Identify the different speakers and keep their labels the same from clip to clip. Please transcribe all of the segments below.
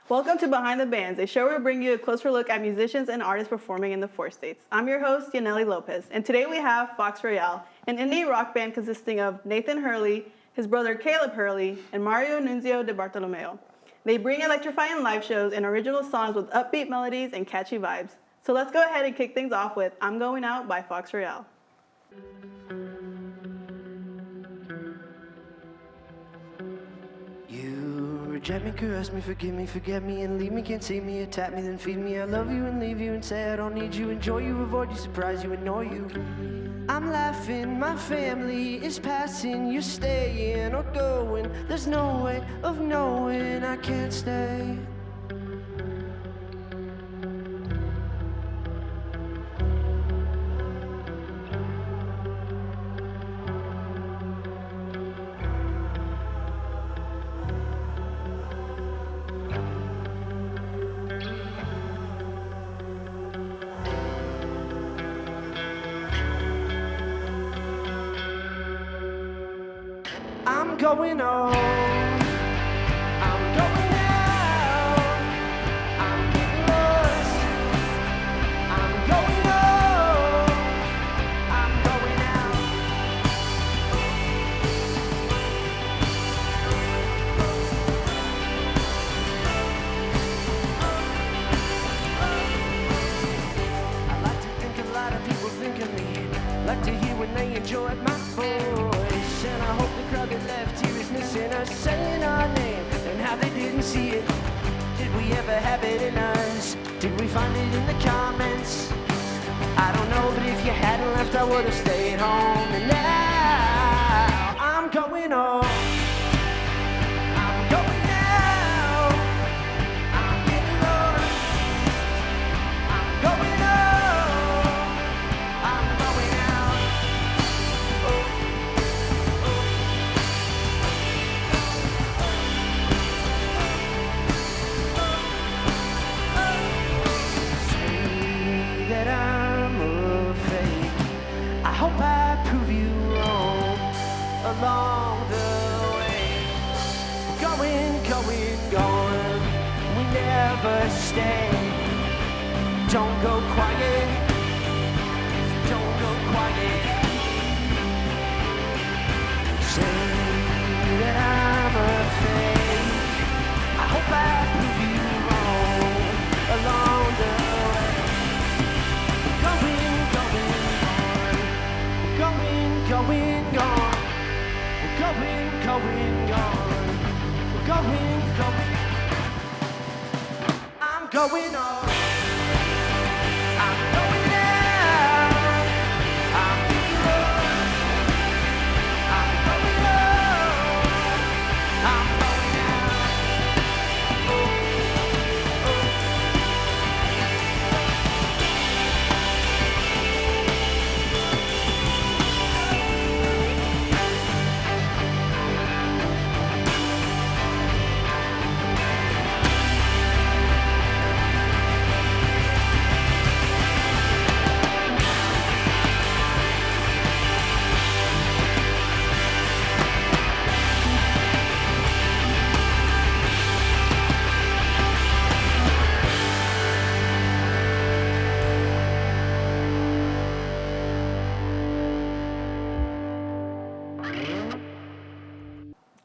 Speaker 1: Welcome to Behind the Bands, a show where we bring you a closer look at musicians and artists performing in the 4 states. I'm your host, Yaneli Lopez, and today we have Fox Royale, an indie rock band consisting of Nathan Hurley, his brother Caleb Hurley, and Mario Nunzio de Bartolomeo. They bring electrifying live shows and original songs with upbeat melodies and catchy vibes. So let's go ahead and kick things off with I'm Going Out by Fox Royale.
Speaker 2: Reject me, caress me, forgive me, forget me, and leave me, can't see me, attack me, then feed me. I love you and leave you and say I don't need you. Enjoy you, avoid you, surprise you, annoy you. I'm laughing, my family is passing. You're staying or going. There's no way of knowing I can't stay. I'm going on. I'm going out. I'm getting lost. I'm going on. I'm going out. I like to think a lot of people think of me. Like to hear when they enjoy my voice. And I hope the crowd that left here is missing us saying our name and how they didn't see it. Did we ever have it in us? Did we find it in the comments? I don't know, but if you hadn't left, I would have stayed home. And now I'm going on. I'm going out. I'm getting lost. I'm going on. I'm going out. Say that I'm a fake. I hope I prove you wrong along the way. Going, gone. We never stay. Don't go quiet. Don't go quiet. Say that I'm a fake. I hope I prove you wrong along the way. Going, gone. Going, gone. We're going, gone. We're going. I'm going on. I'm going out. I'm getting lost. I'm going on. I'm going out.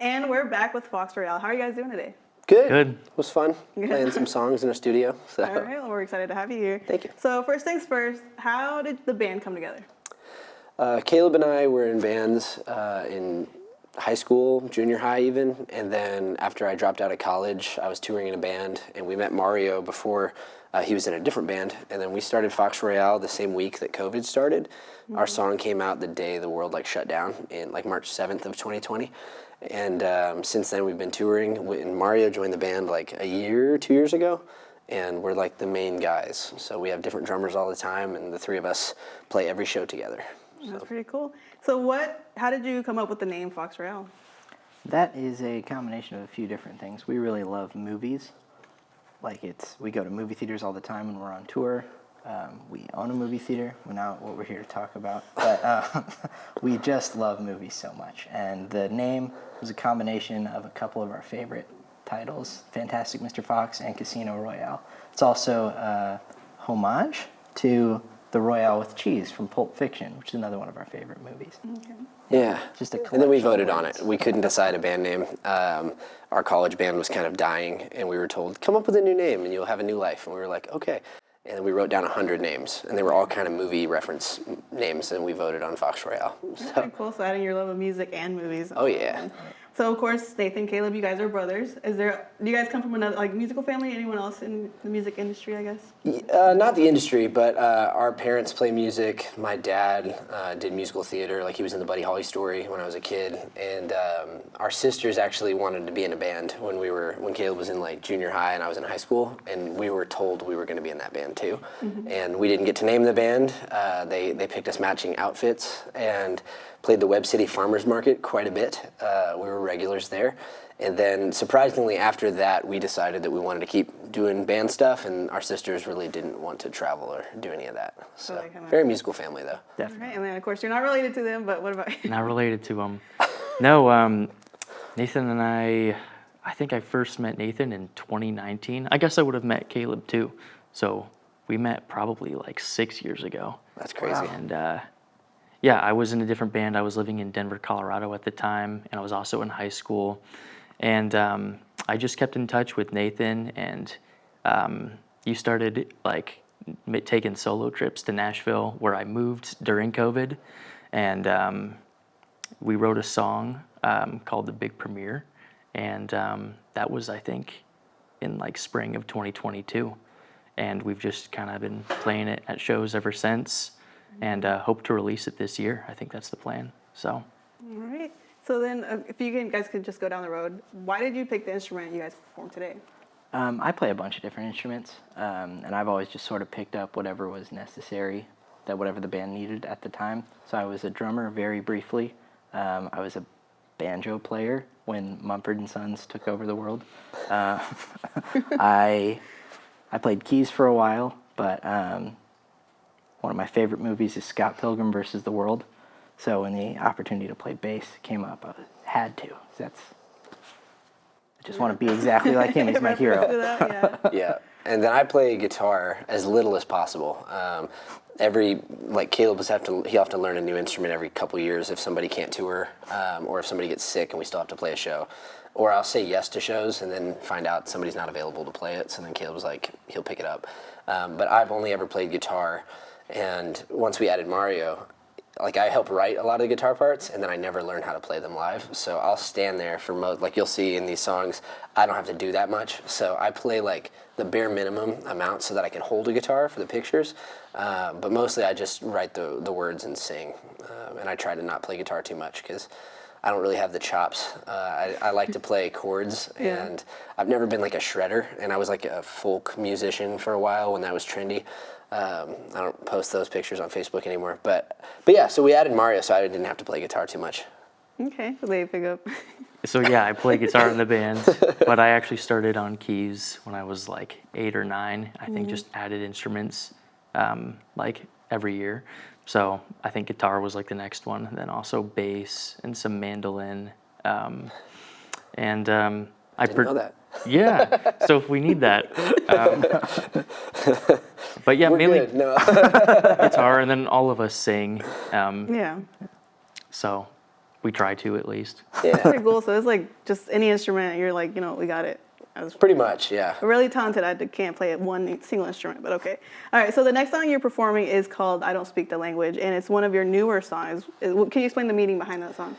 Speaker 1: And we're back with Fox Royale. How are you guys doing today?
Speaker 3: Good. It was fun playing some songs in a studio. So.
Speaker 1: All right, well, we're excited to have you here.
Speaker 3: Thank you.
Speaker 1: So first things first, how did the band come together?
Speaker 3: Caleb and I were in bands in high school, junior high even, and then after I dropped out of college, I was touring in a band, and we met Mario before he was in a different band, and then we started Fox Royale the same week that COVID started. Mm-hmm. Our song came out the day the world shut down in March 7th of 2020. And since then we've been touring, and Mario joined the band a year, 2 years ago, and we're the main guys. So we have different drummers all the time, and the three of us play every show together.
Speaker 1: That's pretty cool. So how did you come up with the name Fox Royale?
Speaker 4: That is a combination of a few different things. We really love movies. We go to movie theaters all the time when we're on tour. We own a movie theater. We're not what we're here to talk about, but we just love movies so much. And the name was a combination of a couple of our favorite titles, Fantastic Mr. Fox and Casino Royale. It's also a homage to the Royale with Cheese from Pulp Fiction, which is another one of our favorite movies.
Speaker 1: Okay.
Speaker 3: Yeah.
Speaker 4: Just a
Speaker 3: And then we
Speaker 4: collection of
Speaker 3: voted on
Speaker 4: words.
Speaker 3: it. We couldn't decide a band name. Our college band was kind of dying, and we were told, come up with a new name and you'll have a new life. And we were like, okay. And then we wrote down 100 names, and they were all kind of movie reference names, and we voted on Fox Royale.
Speaker 1: That's
Speaker 3: So,
Speaker 1: pretty cool. So adding your love of music and movies.
Speaker 3: oh, yeah.
Speaker 1: So of course, Nathan, Caleb, you guys are brothers. Do you guys come from another musical family? Anyone else in the music industry, I guess?
Speaker 3: Not the industry, but our parents play music. My dad did musical theater, like he was in the Buddy Holly story when I was a kid. And our sisters actually wanted to be in a band when Caleb was in like junior high and I was in high school. And we were told we were going to be in that band too. Mm-hmm. And we didn't get to name the band. They picked us matching outfits and played the Webb City Farmers Market quite a bit. We were regulars there. And then surprisingly after that, we decided that we wanted to keep doing band stuff, and our sisters really didn't want to travel or do any of that. So
Speaker 1: they kinda-
Speaker 3: very musical family though.
Speaker 4: Definitely.
Speaker 1: Right, and then of course you're not related to them, but what about you?
Speaker 5: Not related to him. No, Nathan and I think I first met Nathan in 2019. I guess I would have met Caleb too. So we met probably like 6 years ago.
Speaker 3: That's crazy.
Speaker 5: And yeah, I was in a different band. I was living in Denver, Colorado at the time, and I was also in high school. And I just kept in touch with Nathan, and you started like taking solo trips to Nashville, where I moved during COVID, and we wrote a song called "The Big Premiere," and that was, I think, in like spring of 2022, and we've just kind of been playing it at shows ever since, and hope to release it this year. I think that's the plan. So.
Speaker 1: All right. So then, if you guys could just go down the road, why did you pick the instrument you guys perform today?
Speaker 4: I play a bunch of different instruments, and I've always just sort of picked up whatever was necessary, whatever the band needed at the time. So I was a drummer very briefly. I was a banjo player when Mumford & Sons took over the world. I played keys for a while, but one of my favorite movies is Scott Pilgrim versus the World. So when the opportunity to play bass came up, I had to. I just want to be exactly like him. He's my hero.
Speaker 1: Yeah.
Speaker 3: Yeah, and then I play guitar as little as possible. Caleb he'll have to learn a new instrument every couple years if somebody can't tour, or if somebody gets sick and we still have to play a show. Or I'll say yes to shows and then find out somebody's not available to play it, so then Caleb's like, he'll pick it up. But I've only ever played guitar, and once we added Mario, like I help write a lot of the guitar parts, and then I never learn how to play them live. So I'll stand there for like you'll see in these songs, I don't have to do that much. So I play like the bare minimum amount so that I can hold a guitar for the pictures. But mostly I just write the words and sing. And I try to not play guitar too much because I don't really have the chops. I like to play chords,
Speaker 1: Yeah.
Speaker 3: and I've never been like a shredder. And I was like a folk musician for a while when that was trendy. I don't post those pictures on Facebook anymore, but yeah. So we added Mario, so I didn't have to play guitar too much.
Speaker 1: Okay, so they pick up.
Speaker 5: So yeah, I play guitar in the band, but I actually started on keys when I was like 8 or 9. I think just added instruments like every year. So I think guitar was like the next one, and then also bass and some mandolin. I
Speaker 3: Didn't know that.
Speaker 5: Yeah, so if we need that. But yeah,
Speaker 3: We're
Speaker 5: mainly
Speaker 3: good. No.
Speaker 5: guitar, and then all of us sing.
Speaker 1: Yeah.
Speaker 5: So we try to at least.
Speaker 3: Yeah,
Speaker 1: Pretty cool. So it's like just any instrument, you're like, we got it. I was
Speaker 3: pretty much. Yeah.
Speaker 1: really talented. I can't play one single instrument, but okay. All right, so the next song you're performing is called I Don't Speak the Language, and it's one of your newer songs. Can you explain the meaning behind that song?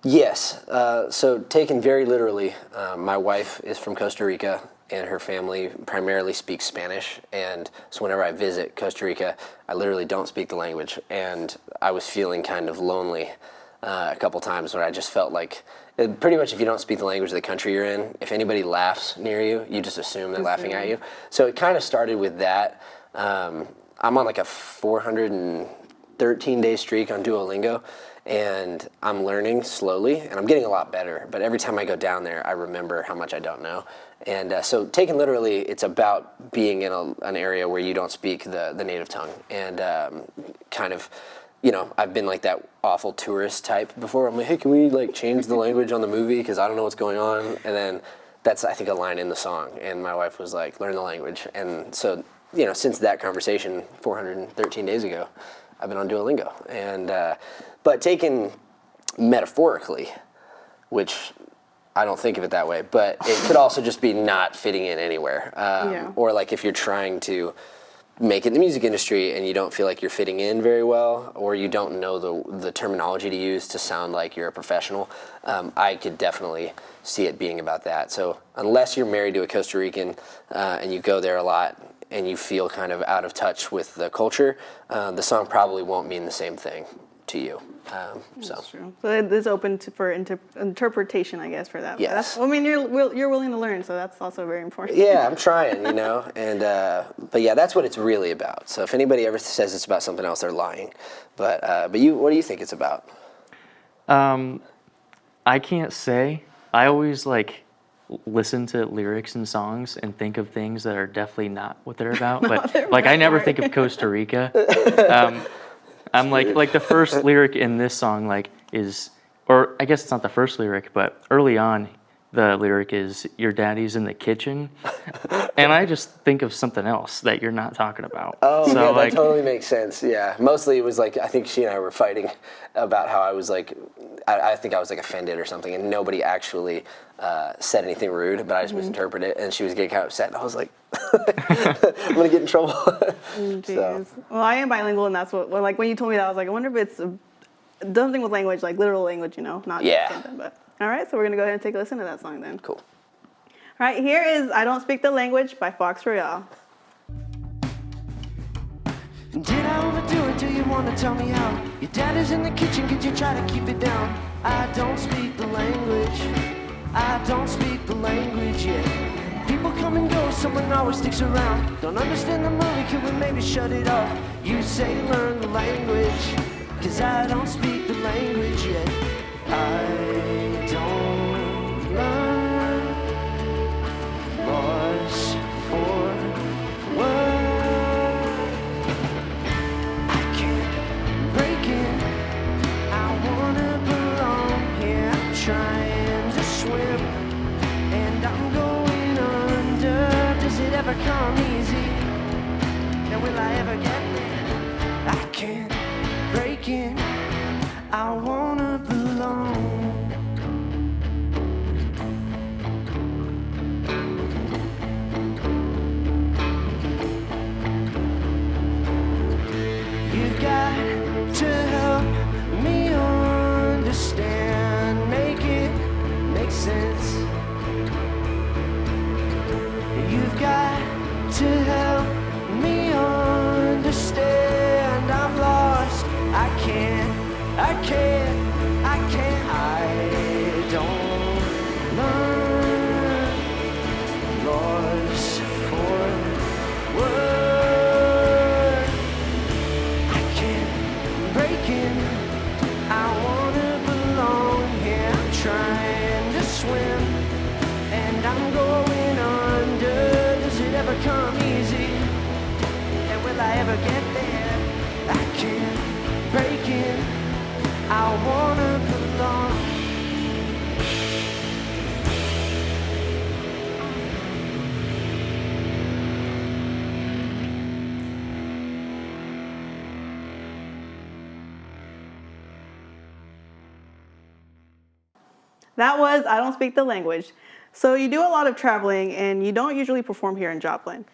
Speaker 3: Yes. So taken very literally, my wife is from Costa Rica, and her family primarily speaks Spanish. And so whenever I visit Costa Rica, I literally don't speak the language. And I was feeling kind of lonely a couple times where I just felt like, pretty much if you don't speak the language of the country you're in, if anybody laughs near you, you just assume they're laughing at you. So it kind of started with that. I'm on like a 413-day streak on Duolingo, and I'm learning slowly, and I'm getting a lot better. But every time I go down there, I remember how much I don't know. And so taken literally, it's about being in an area where you don't speak the native tongue. And kind of, I've been like that awful tourist type before. I'm like, hey, can we like change the language on the movie? Because I don't know what's going on. And then that's, I think, a line in the song. And my wife was like, learn the language. And so, since that conversation 413 days ago, I've been on Duolingo. And, but taken metaphorically, which I don't think of it that way, but it could also just be not fitting in anywhere. Or like if you're trying to make it in the music industry and you don't feel like you're fitting in very well, or you don't know the terminology to use to sound like you're a professional, I could definitely see it being about that. So unless you're married to a Costa Rican and you go there a lot and you feel kind of out of touch with the culture, the song probably won't mean the same thing to you.
Speaker 1: That's true. So it is open for interpretation, I guess, for that.
Speaker 3: Yes.
Speaker 1: I mean, you're willing to learn, so that's also very important.
Speaker 3: Yeah, I'm trying, and but yeah, that's what it's really about. So if anybody ever says it's about something else, they're lying. But you, what do you think it's about?
Speaker 5: I can't say. I always listen to lyrics and songs and think of things that are definitely not what they're about. But I never think of Costa Rica. I'm like the first lyric in this song is, or I guess it's not the first lyric, but early on, the lyric is "Your daddy's in the kitchen," and I just think of something else that you're not talking about.
Speaker 3: Oh,
Speaker 5: so,
Speaker 3: yeah, that totally makes sense. Yeah, mostly it was I think she and I were fighting about how I was I think I was offended or something, and nobody actually said anything rude, but I just misinterpreted it, and she was getting kind of upset, and I was like, I'm gonna get in trouble.
Speaker 1: So. Well, I am bilingual, and that's what when you told me that, I was like, I wonder if it's something with language, literal language, not just something. But all right, so we're gonna go ahead and take a listen to that song then.
Speaker 3: Cool.
Speaker 1: All right, here is "I Don't Speak the Language" by Fox Royale.
Speaker 2: Did I overdo it? Do you wanna tell me how? Your dad is in the kitchen, could you try to keep it down? I don't speak the language. I don't speak the language yet. People come and go, someone always sticks around. Don't understand the movie, could we maybe shut it off? You say learn the language, cause I don't speak the language yet. I don't learn words for word. I can't break it. I wanna belong here. I'm trying to swim, and I'm going under. Does it ever come easy? And will I ever get there? I can't break it. I wanna belong. You've got to help me understand, make it make sense. You've got to help me understand. I'm lost. I don't learn laws for word. I can't break in. I wanna belong here. I'm trying to swim, and I'm going under. Does it ever come easy? And will I ever get there? I can't break in. I wanna belong.
Speaker 1: That was "I Don't Speak the Language." So you do a lot of traveling, and you don't usually perform here in Joplin.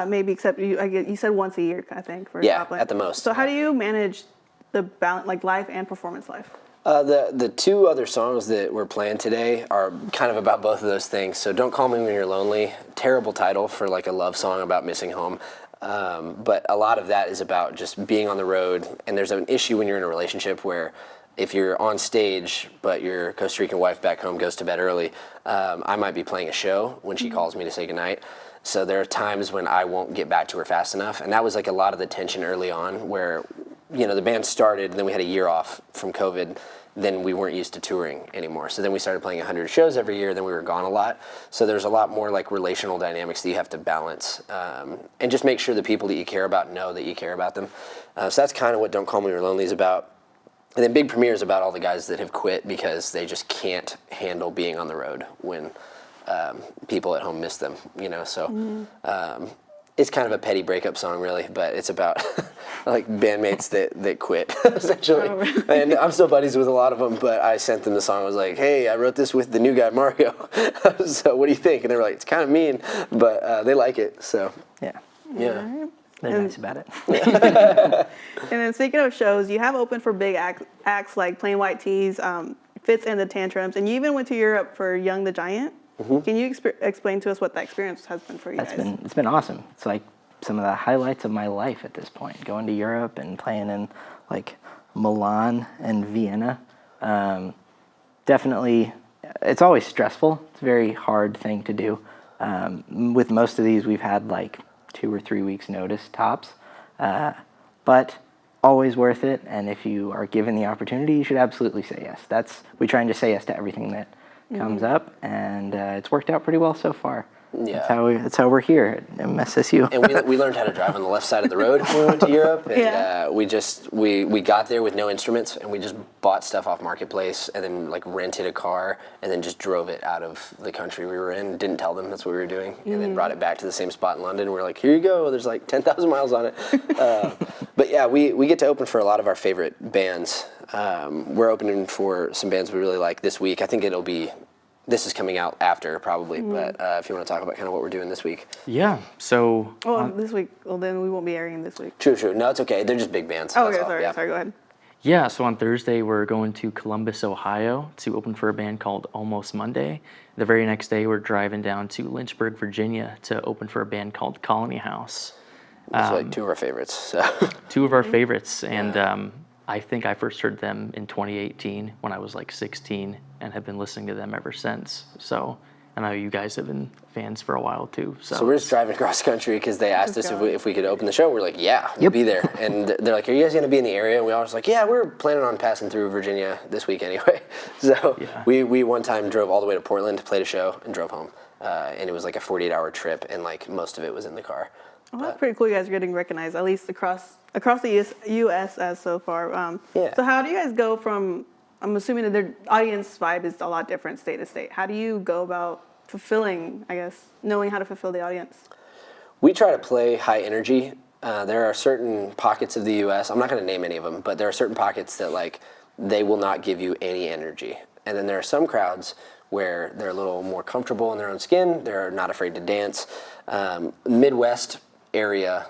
Speaker 1: Maybe except you said once a year, I think, for Joplin.
Speaker 3: Yeah, at the most.
Speaker 1: So how do you manage the balance, life and performance life?
Speaker 3: The two other songs that we're playing today are kind of about both of those things. So "Don't Call Me When You're Lonely," terrible title for a love song about missing home. But a lot of that is about just being on the road. And there's an issue when you're in a relationship where if you're on stage, but your Costa Rican wife back home goes to bed early, I might be playing a show when she calls me to say goodnight. So there are times when I won't get back to her fast enough. And that was a lot of the tension early on where, the band started, and then we had a year off from COVID. Then we weren't used to touring anymore. So then we started playing 100 shows every year. Then we were gone a lot. So there's a lot more relational dynamics that you have to balance, and just make sure the people that you care about know that you care about them. So that's kind of what "Don't Call Me When You're Lonely" is about. And then Big Premiere is about all the guys that have quit because they just can't handle being on the road when people at home miss them, you know. So it's kind of a petty breakup song, really, but it's about like bandmates that quit essentially.
Speaker 1: Oh, really?
Speaker 3: And I'm still buddies with a lot of them, but I sent them the song. I was like, hey, I wrote this with the new guy Mario. So what do you think? And they were like, it's kind of mean, but they like it. So
Speaker 4: Yeah,
Speaker 3: yeah.
Speaker 4: they're nice about it.
Speaker 1: And then speaking of shows, you have opened for big acts like Plain White Tees, Fits and the Tantrums, and you even went to Europe for Young the Giant. Can you explain to us what that experience has been for you guys?
Speaker 4: It's been awesome. It's like some of the highlights of my life at this point. Going to Europe and playing in like Milan and Vienna. Definitely, it's always stressful. It's a very hard thing to do. With most of these, we've had like 2 or 3 weeks notice tops, but always worth it. And if you are given the opportunity, you should absolutely say yes. We try and just say yes to everything that comes up, and it's worked out pretty well so far.
Speaker 3: Yeah.
Speaker 4: That's how we're here at MSSU.
Speaker 3: And we learned how to drive on the left side of the road when we went to Europe. And
Speaker 1: Yeah.
Speaker 3: we got there with no instruments, and we just bought stuff off Marketplace, and then like rented a car, and then just drove it out of the country we were in. Didn't tell them that's what we were doing, and then brought it back to the same spot in London. And we're like, here you go. There's like 10,000 miles on it. But yeah, we get to open for a lot of our favorite bands. We're opening for some bands we really like this week. I think this is coming out after probably, but if you want to talk about kind of what we're doing this week.
Speaker 5: Yeah. So
Speaker 1: This week. Well, then we won't be airing this week.
Speaker 3: True. No, it's okay. They're just big bands.
Speaker 1: Oh,
Speaker 3: that's
Speaker 1: okay.
Speaker 3: all.
Speaker 1: Sorry.
Speaker 3: Yeah.
Speaker 1: Sorry. Go ahead.
Speaker 5: yeah, so on Thursday we're going to Columbus, Ohio, to open for a band called Almost Monday. The very next day we're driving down to Lynchburg, Virginia, to open for a band called Colony House.
Speaker 3: It's like 2 of our favorites. So.
Speaker 5: 2 of our favorites, and I think I first heard them in 2018 when I was like 16, and have been listening to them ever since. So I know you guys have been fans for a while too.
Speaker 3: So we're just driving across country because they asked us if we could open the show. We're like, yeah, we'll be there. And they're like, are you guys going to be in the area? And we all was like, yeah, we're planning on passing through Virginia this week anyway. So we one time drove all the way to Portland, played a show, and drove home. And it was like a 48-hour trip, and like most of it was in the car.
Speaker 1: Well, that's pretty cool. You guys are getting recognized, at least across the U.S. as so far.
Speaker 3: Yeah.
Speaker 1: So how do you guys go from? I'm assuming that their audience vibe is a lot different state to state. How do you go about fulfilling? I guess knowing how to fulfill the audience.
Speaker 3: We try to play high energy. There are certain pockets of the U.S. I'm not going to name any of them, but there are certain pockets that like they will not give you any energy. And then there are some crowds where they're a little more comfortable in their own skin. They're not afraid to dance. Midwest area,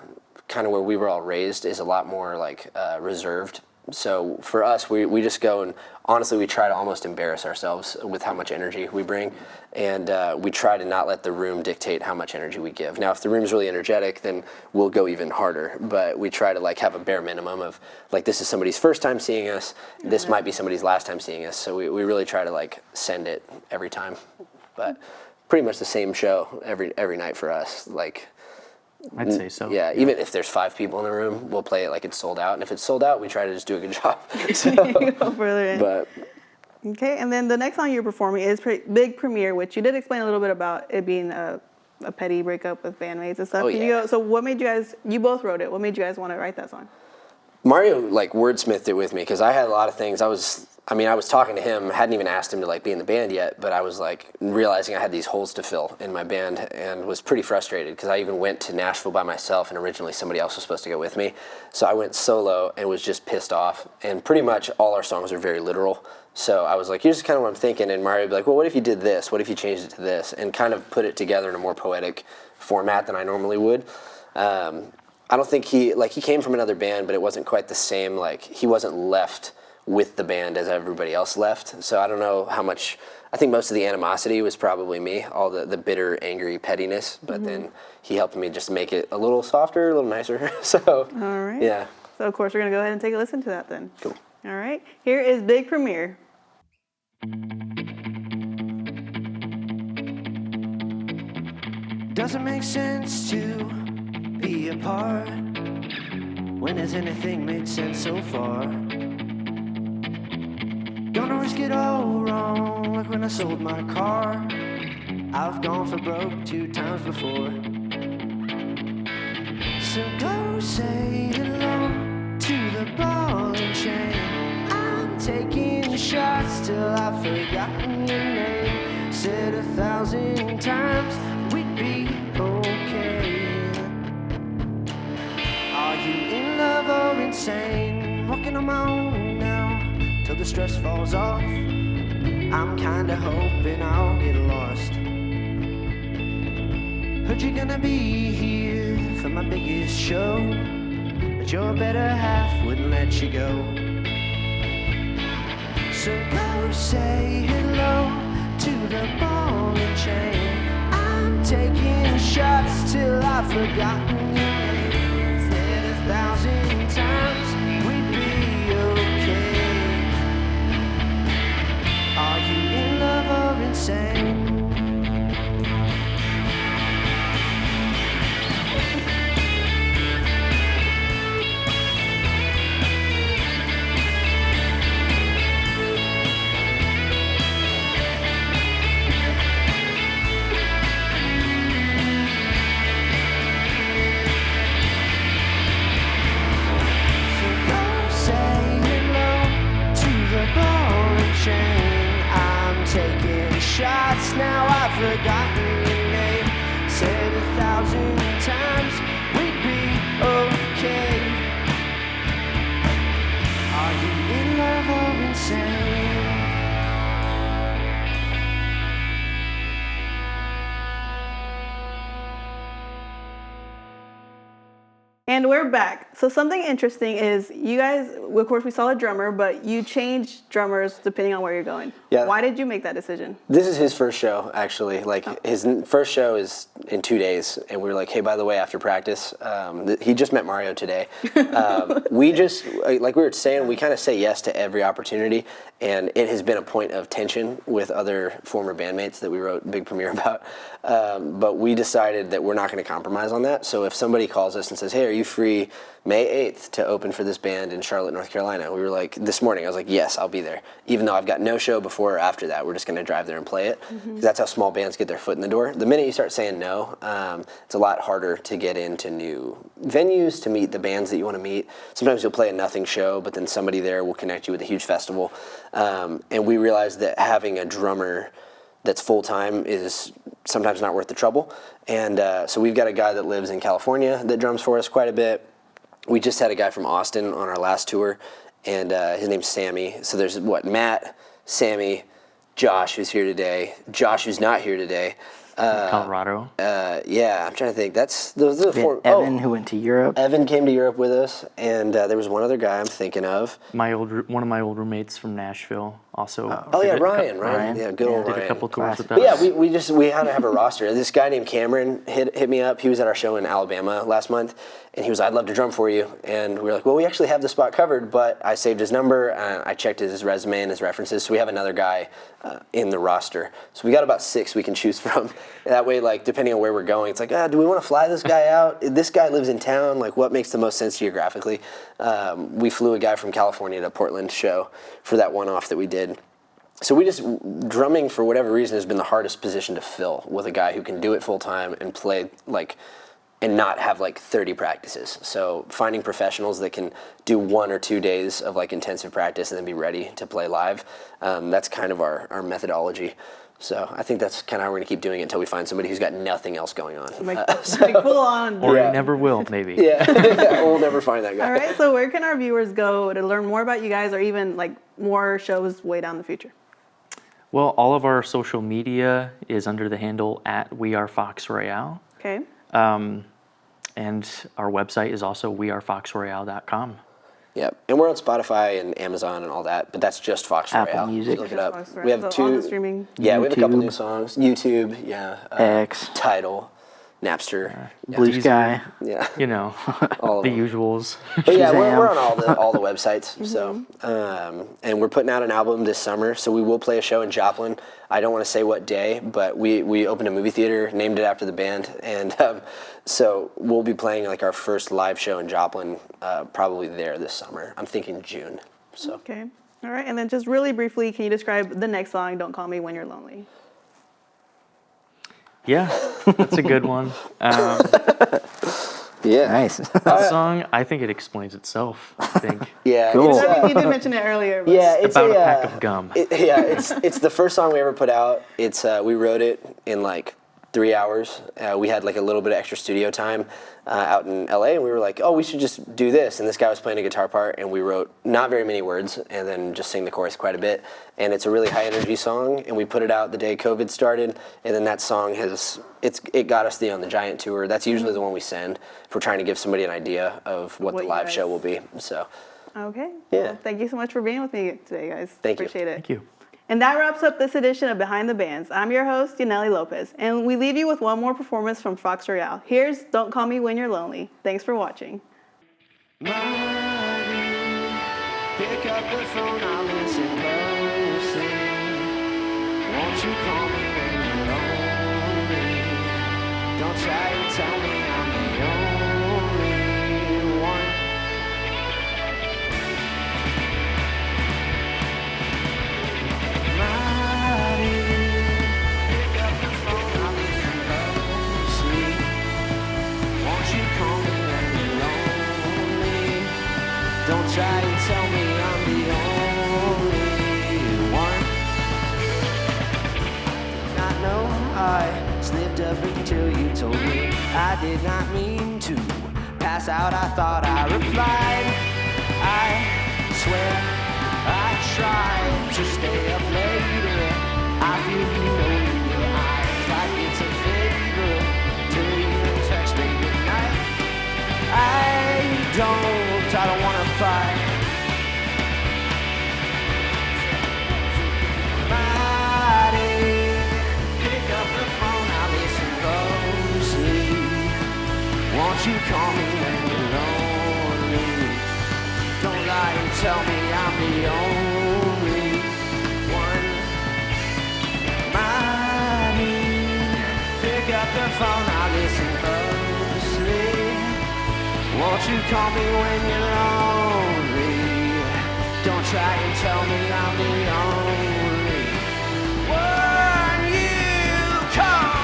Speaker 3: kind of where we were all raised, is a lot more like reserved. So for us, we just go and honestly we try to almost embarrass ourselves with how much energy we bring, and we try to not let the room dictate how much energy we give. Now if the room's really energetic, then we'll go even harder, but we try to like have a bare minimum of like, this is somebody's first time seeing us, this might be somebody's last time seeing us, so we really try to like send it every time. But pretty much the same show every night for us. Like,
Speaker 5: I'd say so.
Speaker 3: yeah, even if there's 5 people in the room, we'll play it like it's sold out. And if it's sold out, we try to just do a good job.
Speaker 1: You go further in.
Speaker 3: But
Speaker 1: Okay, and then the next song you're performing is Big Premiere, which you did explain a little bit about it being a petty breakup with bandmates and stuff.
Speaker 3: Oh,
Speaker 1: Can you
Speaker 3: yeah.
Speaker 1: go, so what made you guys? You both wrote it. What made you guys want to write that song?
Speaker 3: Mario like wordsmithed it with me because I had a lot of things. I was talking to him, hadn't even asked him to like be in the band yet, but I was like realizing I had these holes to fill in my band and was pretty frustrated because I even went to Nashville by myself, and originally somebody else was supposed to go with me. So I went solo and was just pissed off, and pretty much all our songs are very literal. So I was like, here's kind of what I'm thinking, and Mario would be like, well, what if you did this? What if you changed it to this? And kind of put it together in a more poetic format than I normally would. I don't think he came from another band, but it wasn't quite the same. Like he wasn't left with the band as everybody else left. So I don't know how much, I think most of the animosity was probably me, all the bitter, angry pettiness, but then he helped me just make it a little softer, a little nicer. So,
Speaker 1: All right.
Speaker 3: yeah.
Speaker 1: So of course we're gonna go ahead and take a listen to that then.
Speaker 3: Cool.
Speaker 1: All right. Here is Big Premiere.
Speaker 2: Doesn't make sense to be apart when has anything made sense so far? Gonna risk it all wrong, like when I sold my car. I've gone for broke 2 times before. So go say hello to the ball and chain. I'm taking shots till I've forgotten your name. Said 1,000 the stress falls off. I'm kinda hoping I'll get lost. Heard you're gonna be here for my biggest show, but your better half wouldn't let you go. So go say hello to the ball and chain. I'm taking shots till I've forgotten your name. Said 1,000 times we'd be okay. Are you in love or insane? Shots, now I've forgotten your name. Said 1,000 times we'd be okay. Are you in love or insane?
Speaker 1: And we're back. So something interesting is you guys, of course, we saw a drummer, but you changed drummers depending on where you're going.
Speaker 3: Yeah.
Speaker 1: Why did you make that decision?
Speaker 3: This is his first show, actually. His first show is in 2 days, and we were like, hey, by the way, after practice, he just met Mario today. We just, like we were saying, we kind of say yes to every opportunity, and it has been a point of tension with other former bandmates that we wrote Big Premiere about. But we decided that we're not going to compromise on that. So if somebody calls us and says, hey, are you free May 8th to open for this band in Charlotte, North Carolina? We were like, this morning, I was like, yes, I'll be there. Even though I've got no show before or after that, we're just going to drive there and play it. Because that's how small bands get their foot in the door. The minute you start saying no, it's a lot harder to get into new venues, to meet the bands that you want to meet. Sometimes you'll play a nothing show, but then somebody there will connect you with a huge festival. And we realized that having a drummer that's full-time is sometimes not worth the trouble. And so we've got a guy that lives in California that drums for us quite a bit. We just had a guy from Austin on our last tour, and his name's Sammy. So there's Matt, Sammy, Josh, who's here today, Josh, who's not here today.
Speaker 5: Colorado.
Speaker 3: Yeah, I'm trying to think. Those are the four.
Speaker 4: Evan, who went to Europe.
Speaker 3: Evan came to Europe with us, and there was one other guy I'm thinking of.
Speaker 5: One of my old roommates from Nashville also.
Speaker 3: Ryan. Yeah, good old
Speaker 5: Did
Speaker 3: Ryan.
Speaker 5: a couple tours with
Speaker 3: But
Speaker 5: us.
Speaker 3: yeah, we had to have a roster. This guy named Cameron hit me up. He was at our show in Alabama last month, and he was, I'd love to drum for you. And we were like, well, we actually have the spot covered, but I saved his number. I checked his resume and his references, so we have another guy in the roster. So we got about 6 we can choose from. That way, like, depending on where we're going, it's like, do we want to fly this guy out? This guy lives in town. Like, what makes the most sense geographically? We flew a guy from California to Portland show for that one-off that we did. So drumming, for whatever reason, has been the hardest position to fill with a guy who can do it full time and play and not have 30 practices. So finding professionals that can do 1 or 2 days of intensive practice and then be ready to play live, that's kind of our methodology. So I think that's kind of how we're gonna keep doing it until we find somebody who's got nothing else going on.
Speaker 1: Full on.
Speaker 5: Or you never will, maybe.
Speaker 3: Yeah, we'll never find that guy.
Speaker 1: All right, so where can our viewers go to learn more about you guys, or even more shows way down the future?
Speaker 5: Well, all of our social media is under the handle @WeAreFoxRoyale.
Speaker 1: Okay.
Speaker 5: And our website is also wearefoxroyale.com.
Speaker 3: Yep, and we're on Spotify and Amazon and all that, but that's just Fox
Speaker 4: Apple
Speaker 3: Royale.
Speaker 4: Music.
Speaker 3: Look it up.
Speaker 1: Fox Royale.
Speaker 3: We have
Speaker 1: So
Speaker 3: 2
Speaker 1: on the streaming.
Speaker 3: Yeah, we have a couple
Speaker 4: YouTube.
Speaker 3: new songs. YouTube, yeah.
Speaker 4: X.
Speaker 3: Tidal, Napster.
Speaker 4: Blue Sky.
Speaker 3: Yeah.
Speaker 5: You know,
Speaker 3: All of
Speaker 5: the
Speaker 3: them.
Speaker 5: usuals.
Speaker 3: But yeah,
Speaker 4: Shazam.
Speaker 3: we're on all the websites. So, and we're putting out an album this summer. So we will play a show in Joplin. I don't want to say what day, but we opened a movie theater, named it after the band, and so we'll be playing our first live show in Joplin, probably there this summer. I'm thinking June. So.
Speaker 1: Okay. All right, and then just really briefly, can you describe the next song, Don't Call Me When You're Lonely?
Speaker 5: Yeah, that's a good one.
Speaker 3: Yeah.
Speaker 4: Nice.
Speaker 5: That song, I think it explains itself. I think.
Speaker 3: Yeah.
Speaker 4: Cool.
Speaker 1: You did mention it earlier. But
Speaker 3: Yeah, it's
Speaker 5: About a pack of gum.
Speaker 3: it's the first song we ever put out. It's we wrote it in 3 hours. We had like a little bit of extra studio time out in LA, and we were like, oh, we should just do this. And this guy was playing a guitar part, and we wrote not very many words, and then just sing the chorus quite a bit. And it's a really high energy song, and we put it out the day COVID started, and then that song it got us on the Giant tour. That's usually the one we send if we're trying to give somebody an idea of what the
Speaker 1: you
Speaker 3: live
Speaker 1: guys-
Speaker 3: show will be. So
Speaker 1: Okay.
Speaker 3: Yeah.
Speaker 1: Well, thank you so much for being with me today, guys.
Speaker 3: Thank you.
Speaker 1: Appreciate it.
Speaker 5: Thank you.
Speaker 1: And that wraps up this edition of Behind the Bands. I'm your host, Yaneli Lopez, and we leave you with one more performance from Fox Royale. Here's Don't Call Me When You're Lonely. Thanks for watching.
Speaker 2: Money, pick up the phone, I'll listen closely. Won't you call me when you're lonely? Don't try and tell me I'm the only one. Money, pick up the phone, I'll listen closely. Won't you call me when you're lonely? Don't try and tell me I'm the only one. Did not know I slipped up until you told me. I did not mean to pass out. I thought I replied. I swear I tried to stay up later. I feel you know in your eyes like it's a favor to even text me goodnight. I don't wanna fight. Mighty, pick up the phone, I'll listen closely. Won't you call me when you're lonely? Don't lie and tell me I'm the only one. Mighty, pick up the phone, I'll listen closely. Won't you call me when you're lonely? Don't try and tell me I'm the only one you call.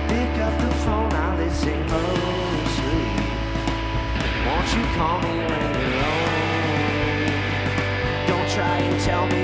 Speaker 2: Pick up the phone, I'll listen closely. Won't you call me when you're lonely? Don't try and tell me